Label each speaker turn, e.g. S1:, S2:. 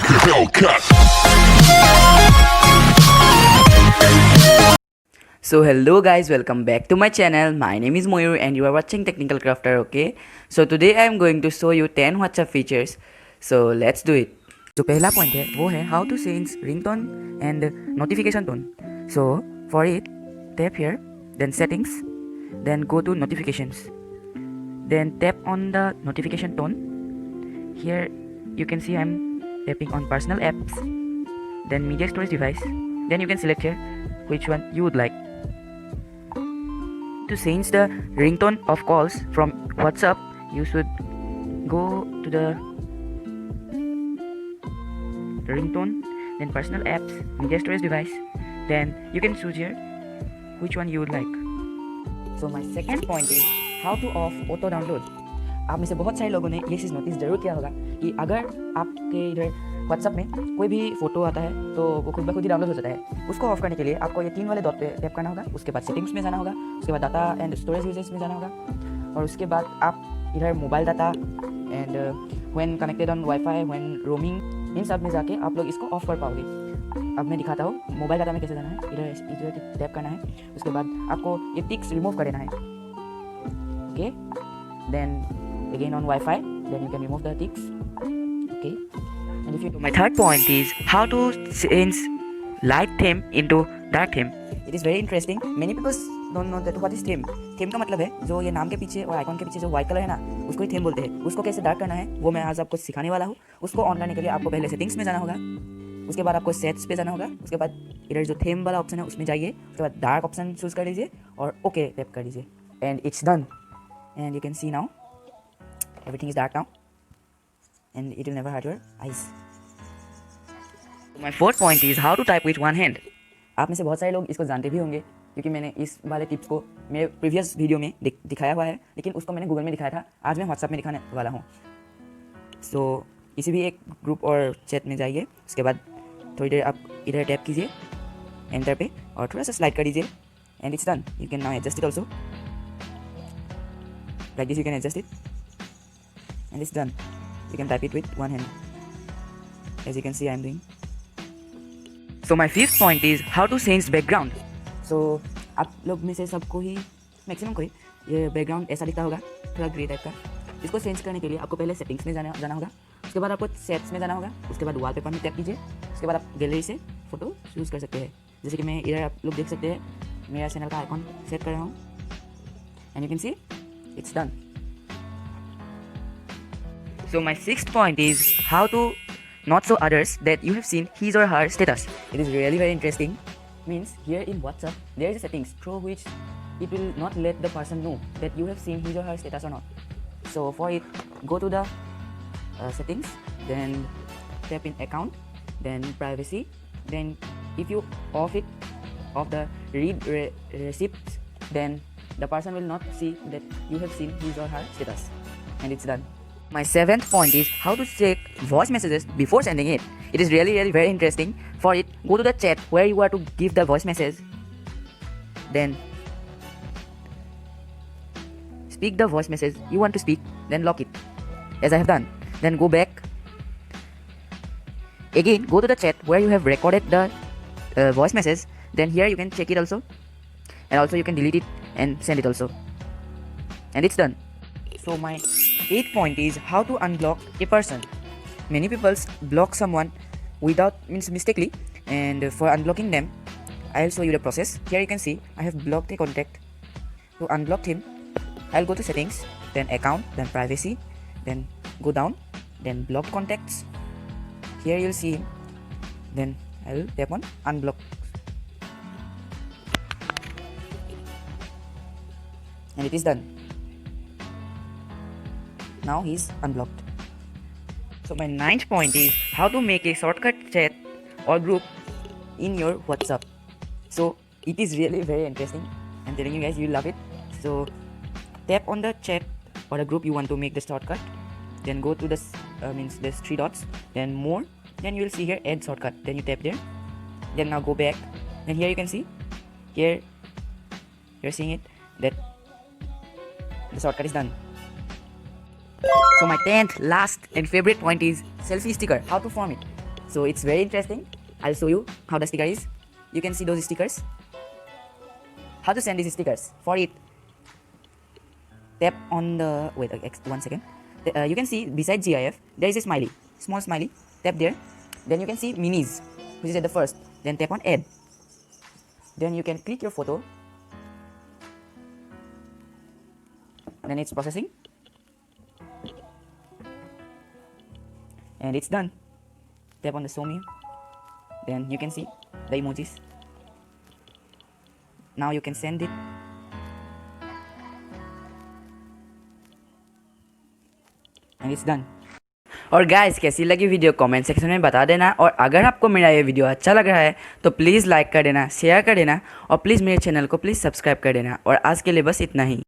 S1: like a Hellcat.
S2: So hello guys, welcome back to my channel. My name is Moyur and you are watching Technical Crafter. Okay, so today I am going to show you 10 WhatsApp features. So let's do it. जो पहला point है वो है how to change ringtone and notification tone. So for it, tap here, then settings, then go to notifications, then tap on the notification tone. Here you can see I'm tapping on personal apps, then media storage device, then you can select here which one you would like. To change the ringtone of calls from WhatsApp, you should go to the ringtone, then personal apps, media storage device, then you can choose here which one you would like. So my second point is how to off auto download. आप में से बहुत सारे लोगों ने ये चीज़ notice जरूर किया होगा कि अगर आपके इधर व्हाट्सअप में कोई भी फ़ोटो आता है तो वो खुद ब खुद ही डाउनलोड हो जाता है। उसको ऑफ करने के लिए आपको ये 3 वाले डॉट पे टैप करना होगा, उसके बाद सेटिंग्स में जाना होगा, उसके बाद डाटा एंड स्टोरेज यूजेस में जाना होगा, और उसके बाद आप इधर mobile data and when connected on WiFi, when roaming, इन सब में जाके आप लोग इसको ऑफ कर पाओगे। अब मैं दिखाता हूँ मोबाइल डाटा में कैसे जाना है। इधर इधर टैप करना है, उसके बाद आपको ये टिक्स रिमूव कर देना है। Okay, then again on Wi-Fi, then you can remove the ticks. Okay, and if you my third point is how to change light theme into dark theme. It is very interesting. Many people don't know that what is theme. Theme का मतलब है जो ये नाम के पीछे और icon के पीछे जो व्हाइट कलर है ना, उसको ही थीम बोलते हैं। उसको कैसे डार्क करना है वो मैं आज आपको सिखाने वाला हूँ। उसको ऑन करने के लिए आपको पहले सेटिंग्स में जाना होगा, उसके बाद आपको सेट्स पे जाना होगा, उसके बाद इधर जो थीम वाला ऑप्शन है उसमें जाइए, उसके बाद डार्क ऑप्शन चूज कर लीजिए और ओके टैप कर लीजिए and it's done. And you can see now everything is dark now and it will never hurt your eyes. My fourth point is how to type with one hand. आप में से बहुत सारे लोग इसको जानते भी होंगे क्योंकि मैंने इस वाले टिप्स को मेरे प्रीवियस वीडियो में दिखाया हुआ है, लेकिन उसको मैंने गूगल में दिखाया था। आज मैं व्हाट्सएप में दिखाने वाला हूँ। सो किसी भी एक ग्रुप और चैट में जाइए, उसके बाद थोड़ी देर आप इधर टैप कीजिए एंटर पे और थोड़ा सा स्लाइड कर दीजिए and it's done. You can now adjust it also like this, you can adjust it and it's done. You can type it with one hand, as you can see I am doing. So my fifth point is how to change background. So आप लोग में से सबको ही maximum को ही ये background ऐसा दिखता होगा, थोड़ा ग्रे टाइप का। इसको चेंज करने के लिए आपको पहले सेटिंग्स में जाना होगा, उसके बाद आपको सेट्स में जाना होगा, उसके बाद वॉलपेपर में टैप कीजिए, उसके बाद आप गैलरी से फोटो चूज़ कर सकते हैं। जैसे कि मैं इधर आप लोग देख सकते हैं मेरा चैनल का आइकॉन सेट कर रहा हूँ and you can see it's done. So my sixth point is how to not show others that you have seen his or her status. It is really very interesting. Means here in WhatsApp there is a settings through which it will not let the person know that you have seen his or her status or not. So for it, go to the settings, then tap in account, then privacy, then if you off the read receipts, then the person will not see that you have seen his or her status, and it's done. My seventh point is how to check voice messages before sending it. It is really very interesting. For it, go to the chat where you are to give the voice message. Then speak the voice message you want to speak. Then lock it, as I have done. Then go back. Again, go to the chat where you have recorded the voice message. Then here you can check it also, and also you can delete it and send it also. And it's done. So my eighth point is how to unblock a person. Many people block someone without mistakenly, and for unblocking them I'll show you the process. Here you can see I have blocked a contact. To unblock him, I'll go to settings, then account, then privacy, then go down, then block contacts. Here you'll see him, then I'll tap on unblock and it is done. Now he's unblocked. So my ninth point is how to make a shortcut chat or group in your WhatsApp. So it is really very interesting. I'm telling you guys, you love it. So tap on the chat or the group you want to make the shortcut. Then go to this there's 3 dots. Then more. Then you will see here add shortcut. Then you tap there. Then now go back. Then here you can see here you're seeing it that the shortcut is done. So my 10th, last and favorite point is selfie sticker. How to form it. So it's very interesting. I'll show you how the sticker is. You can see those stickers. How to send these stickers? For it, tap on the, wait, 1 second. You can see beside GIF there is a smiley, small smiley. Tap there. Then you can see minis, which is at the first. Then tap on add. Then you can click your photo. Then it's processing. And it's done. Tap on the show me. Then you can see the emojis. Now you can send it. And it's done. और guys कैसी लगी video comment section में बता देना। और अगर आपको मेरा ये वीडियो अच्छा लग रहा है तो प्लीज़ लाइक कर देना, शेयर कर देना और प्लीज़ मेरे चैनल को प्लीज़ सब्सक्राइब कर देना। और आज के लिए बस इतना ही।